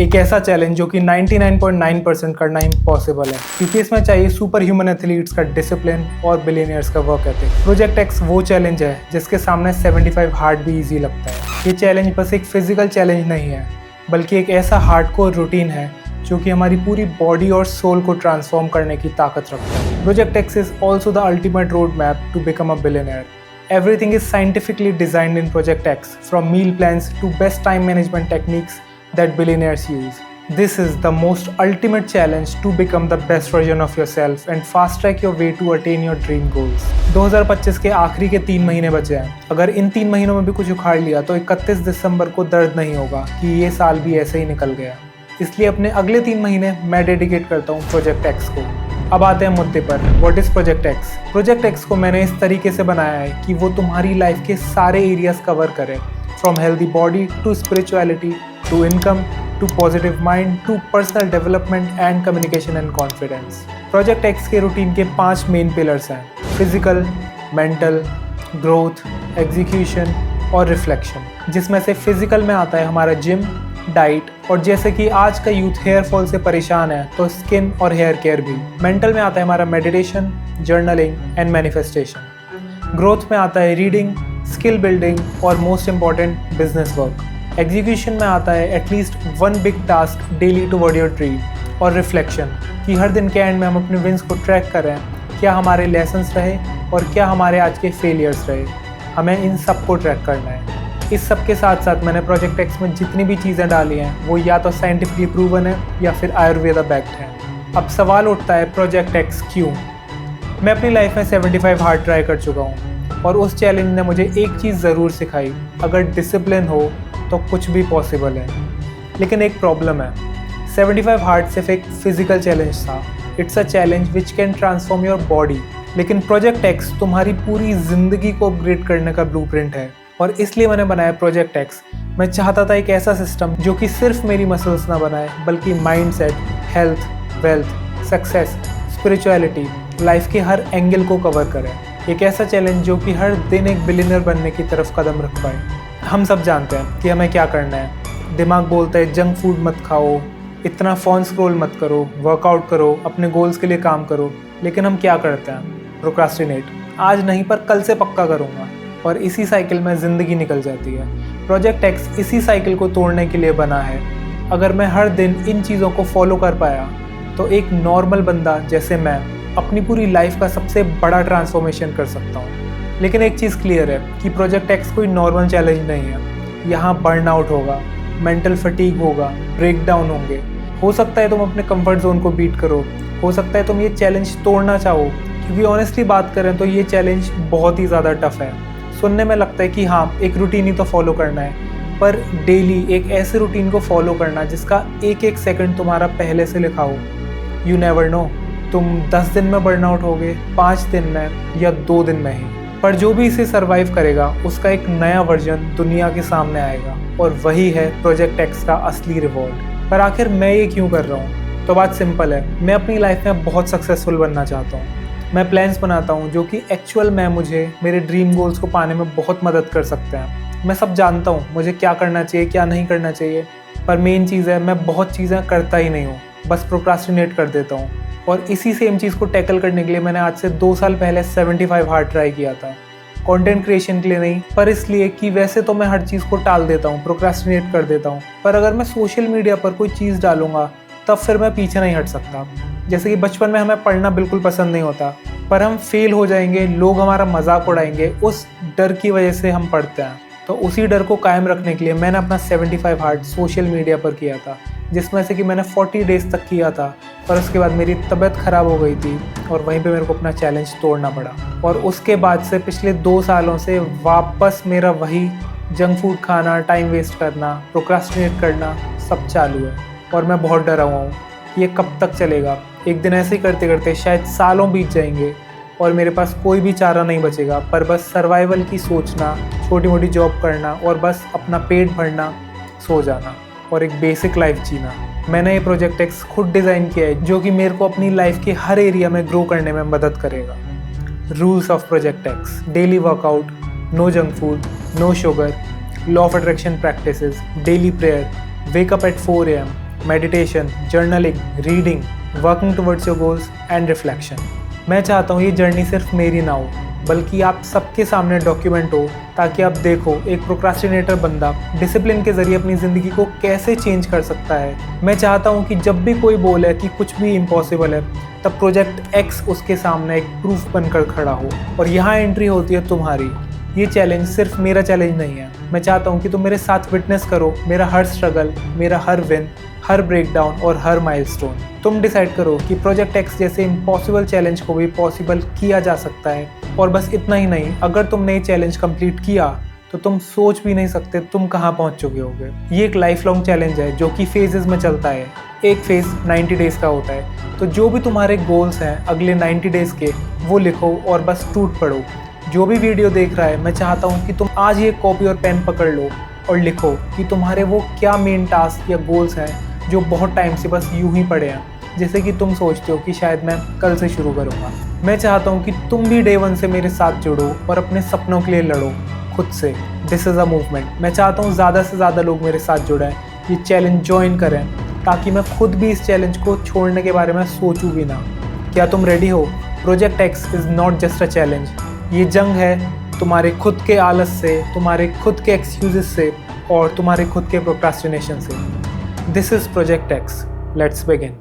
एक ऐसा चैलेंज जो कि 99.9% करना इम्पॉसिबल है, क्योंकि इसमें चाहिए सुपर ह्यूमन एथलीट्स का डिसिप्लिन और बिलियनियर्स का वर्क एथिक। प्रोजेक्ट एक्स वो चैलेंज है जिसके सामने 75 हार्ड भी इजी लगता है। ये चैलेंज बस एक फिजिकल चैलेंज नहीं है, बल्कि एक ऐसा हार्डकोर रूटीन है जो कि हमारी पूरी बॉडी और सोल को ट्रांसफॉर्म करने की ताकत रखता है। Project x is also the ultimate road map to become a billionaire. Everything is scientifically designed in Project X, from meal plans to best time management techniques that billionaires use. This is the most ultimate challenge to become the best version of yourself and fast track your way to attain your dream goals. 2025 के आखिरी के 3 महीने बचे हैं। अगर इन 3 महीनों में भी कुछ उखाड़ लिया तो 31 दिसंबर को दर्द नहीं होगा कि ये साल भी ऐसे ही निकल गया। इसलिए अपने अगले 3 महीने मैं डेडिकेट करता हूँ प्रोजेक्ट एक्स को। अब आते हैं मुद्दे पर, what is project x. Project x को मैंने इस तरीके से बनाया है कि वो तुम्हारी लाइफ के सारे एरियाज कवर करे, from healthy body to spirituality to income to positive mind to personal development and communication and confidence. Project x के रूटीन के 5 मेन पिलर्स हैं: फिजिकल, मेंटल, ग्रोथ, एग्जीक्यूशन और रिफ्लेक्शन। जिसमें से फिजिकल में आता है हमारा जिम, डाइट, और जैसे कि आज का यूथ हेयर फॉल से परेशान है तो स्किन और हेयर केयर भी। मेंटल में आता है हमारा meditation, journaling and manifestation. Growth में आता है रीडिंग, स्किल बिल्डिंग और most important business work. Execution में आता है at least 1 big task daily toward your dream. और रिफ्लेक्शन कि हर दिन के एंड में हम अपने विंस को ट्रैक करें, क्या हमारे लेसन्स रहे और क्या हमारे आज के फेलियर्स रहे। हमें इन सब को ट्रैक करना है। इस सब के साथ साथ मैंने प्रोजेक्ट एक्स में जितनी भी चीज़ें डाली हैं वो या तो साइंटिफिकली प्रूवन है या फिर आयुर्वेदा बैक्ड है। अब सवाल उठता है, प्रोजेक्ट एक्स क्यों? मैं अपनी लाइफ में 75 हार्ड ट्राई कर चुका हूँ और उस चैलेंज ने मुझे एक चीज़ ज़रूर सिखाई, अगर डिसिप्लिन हो तो कुछ भी पॉसिबल है। लेकिन एक प्रॉब्लम है, 75 हार्ड सिर्फ एक फिजिकल चैलेंज था। It's a challenge which can transform your body. लेकिन प्रोजेक्ट एक्स तुम्हारी पूरी ज़िंदगी को अपग्रेड करने का ब्लूप्रिंट है, और इसलिए मैंने बनाया प्रोजेक्ट एक्स। मैं चाहता था एक ऐसा सिस्टम जो कि सिर्फ मेरी मसल्स ना बनाए, बल्कि mindset, health, wealth, success, spirituality, life के हर एंगल को कवर करे। एक ऐसा चैलेंज जो कि हर दिन एक बिलियनर बनने की तरफ कदम रख पाए। हम सब जानते हैं कि हमें क्या करना है। दिमाग बोलता है जंक फूड मत खाओ, इतना फ़ोन स्क्रॉल मत करो, वर्कआउट करो, अपने गोल्स के लिए काम करो। लेकिन हम क्या करते हैं? प्रोक्रास्टिनेट। आज नहीं पर कल से पक्का करूँगा, और इसी साइकिल में ज़िंदगी निकल जाती है। प्रोजेक्ट एक्स इसी साइकिल को तोड़ने के लिए बना है। अगर मैं हर दिन इन चीज़ों को फॉलो कर पाया तो एक नॉर्मल बंदा जैसे मैं अपनी पूरी लाइफ का सबसे बड़ा ट्रांसफॉर्मेशन कर सकता हूँ। लेकिन एक चीज़ क्लियर है कि प्रोजेक्ट एक्स कोई नॉर्मल चैलेंज नहीं है। यहाँ बर्नआउट होगा, मेंटल फटीग होगा, ब्रेक डाउन होंगे। हो सकता है तुम अपने कंफर्ट जोन को बीट करो, हो सकता है तुम ये चैलेंज तोड़ना चाहो, क्योंकि ऑनेस्टली बात करें तो ये चैलेंज बहुत ही ज़्यादा टफ है। सुनने में लगता है कि हाँ, एक रूटीन ही तो फॉलो करना है, पर डेली एक ऐसे रूटीन को फॉलो करना जिसका एक एक सेकंड तुम्हारा पहले से लिखा हो। यू नेवर नो, तुम 10 दिन में बर्नआउट होगे, 5 दिन में या 2 दिन में ही, पर जो भी इसे सर्वाइव करेगा उसका एक नया वर्जन दुनिया के सामने आएगा, और वही है प्रोजेक्ट एक्स का असली रिवॉर्ड। पर आखिर मैं ये क्यों कर रहा हूँ? तो बात सिंपल है, मैं अपनी लाइफ में बहुत सक्सेसफुल बनना चाहता हूँ। मैं प्लान्स बनाता हूँ जो कि एक्चुअल में मुझे मेरे ड्रीम गोल्स को पाने में बहुत मदद कर सकते हैं। मैं सब जानता हूँ मुझे क्या करना चाहिए, क्या नहीं करना चाहिए, पर मेन चीज़ है मैं बहुत चीज़ें करता ही नहीं हूँ, बस प्रोक्रास्टिनेट कर देता हूँ। और इसी सेम चीज़ को टैकल करने के लिए मैंने आज से 2 साल पहले 75 हार्ड ट्राई किया था। कंटेंट क्रिएशन के लिए नहीं, पर इसलिए कि वैसे तो मैं हर चीज़ को टाल देता हूँ, प्रोक्रास्टिनेट कर देता हूँ, पर अगर मैं सोशल मीडिया पर कोई चीज़ डालूंगा तब फिर मैं पीछे नहीं हट सकता। जैसे कि बचपन में हमें पढ़ना बिल्कुल पसंद नहीं होता, पर हम फेल हो जाएंगे, लोग हमारा मजाक उड़ाएंगे, उस डर की वजह से हम पढ़ते हैं। तो उसी डर को कायम रखने के लिए मैंने अपना 75 हार्ड सोशल मीडिया पर किया था, जिसमें से कि मैंने 40 डेज तक किया था, और उसके बाद मेरी तबीयत ख़राब हो गई थी और वहीं पे मेरे को अपना चैलेंज तोड़ना पड़ा। और उसके बाद से पिछले 2 सालों से वापस मेरा वही जंक फूड खाना, टाइम वेस्ट करना, प्रोक्रास्टिनेट करना सब चालू है। और मैं बहुत डरा हुआ हूँ कि ये कब तक चलेगा। एक दिन ऐसे ही करते करते शायद सालों बीत जाएंगे और मेरे पास कोई भी चारा नहीं बचेगा, पर बस सर्वाइवल की सोचना, छोटी मोटी जॉब करना और बस अपना पेट भरना, सो जाना और एक बेसिक लाइफ जीना। मैंने ये प्रोजेक्ट एक्स खुद डिज़ाइन किया है जो कि मेरे को अपनी लाइफ के हर एरिया में ग्रो करने में मदद करेगा। Rules of project x: daily workout, no junk food, no sugar, law of attraction practices, daily prayer, wake up at 4 AM, meditation, journaling, reading, working towards your goals and reflection. मैं चाहता हूँ ये journey सिर्फ मेरी ना हो, बल्कि आप सबके सामने डॉक्यूमेंट हो, ताकि आप देखो एक प्रोक्रास्टिनेटर बंदा डिसिप्लिन के ज़रिए अपनी ज़िंदगी को कैसे चेंज कर सकता है। मैं चाहता हूँ कि जब भी कोई बोले कि कुछ भी इम्पॉसिबल है, तब प्रोजेक्ट एक्स उसके सामने एक प्रूफ बनकर खड़ा हो, और यहाँ एंट्री होती है तुम्हारी। ये चैलेंज सिर्फ मेरा चैलेंज नहीं है, मैं चाहता हूँ कि तुम मेरे साथ विटनेस करो मेरा हर स्ट्रगल, मेरा हर विन, हर ब्रेकडाउन और हर माइलस्टोन। तुम डिसाइड करो कि प्रोजेक्ट एक्स जैसे इम्पॉसिबल चैलेंज को भी पॉसिबल किया जा सकता है। और बस इतना ही नहीं, अगर तुमने ये चैलेंज कंप्लीट किया तो तुम सोच भी नहीं सकते तुम कहाँ पहुँच चुके होगे। ये एक लाइफ लॉन्ग चैलेंज है जो कि फेजेस में चलता है। एक फेज 90 डेज़ का होता है, तो जो भी तुम्हारे गोल्स हैं अगले 90 डेज़ के, वो लिखो और बस टूट पड़ो। जो भी वीडियो देख रहा है, मैं चाहता हूँ कि तुम आज ये कॉपी और पेन पकड़ लो और लिखो कि तुम्हारे वो क्या मेन टास्क या गोल्स हैं जो बहुत टाइम से बस यूं ही पड़े हैं, जैसे कि तुम सोचते हो कि शायद मैं कल से शुरू करूँगा। मैं चाहता हूँ कि तुम भी डे 1 से मेरे साथ जुड़ो और अपने सपनों के लिए लड़ो खुद से। This is a movement. मैं चाहता हूँ ज़्यादा से ज़्यादा लोग मेरे साथ जुड़ें, ये चैलेंज ज्वाइन करें, ताकि मैं खुद भी इस चैलेंज को छोड़ने के बारे में सोचूं भी ना। क्या तुम रेडी हो? Project x is not just a challenge, ये जंग है तुम्हारे खुद के आलस से, तुम्हारे खुद के एक्सक्यूजेस से और तुम्हारे खुद के प्रोक्रास्टिनेशन से। This is project x, let's begin.